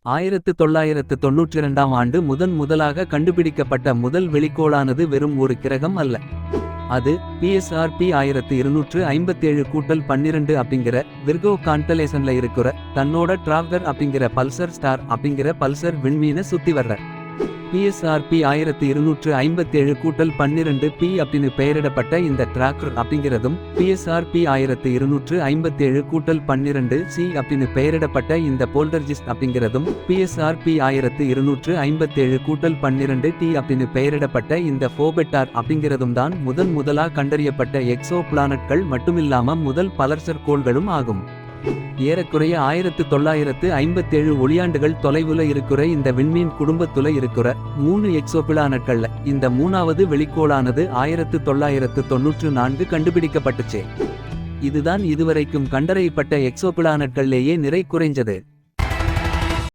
1992ஆம் ஆண்டு முதலாக கண்டுபிடிக்கப்பட்ட முதல் வெளிக்கோளானது வெறும் ஒரு கிரகம் அல்ல. அது PSRP 1257-12 அப்படிங்கிற விர்கோ கான்டலேசன்ல இருக்கிற தன்னோட டிராவகர் அப்படிங்கிற பல்சர் ஸ்டார் அப்படிங்கிற பல்சர் விண்மீனை சுத்தி வர்ற PSRP 1257-12 P அப்படின்னு பெயரிடப்பட்ட இந்த டிராக்கர் அப்படிங்கிறதும் PSRP 1257-12 C அப்படின்னு பெயரிடப்பட்ட இந்த போல்டர்ஜிஸ்ட் அப்படிங்கிறதும் PSRP 1257-12 T அப்படின்னு பெயரிடப்பட்ட இந்த ஃபோபெட்டார் அப்படிங்கிறதும் தான் முதலா கண்டறியப்பட்ட எக்ஸோ பிளானட்கள் மட்டுமில்லாம முதல் பலர்சர் கோள்களும் ஆகும். ஏறக்குறைய 1957 ஒளியாண்டுகள் தொலைவுல இருக்கிற இந்த விண்மீன் குடும்பத்துல இருக்கிற 3 எக்ஸோபிளானட்கள்ல இந்த 3வது வெளிக்கோளானது 1994 கண்டுபிடிக்கப்பட்டுச்சு. இதுதான் இதுவரைக்கும் கண்டறியப்பட்ட எக்ஸோபிளானட்கள்லேயே நிறை குறைஞ்சது.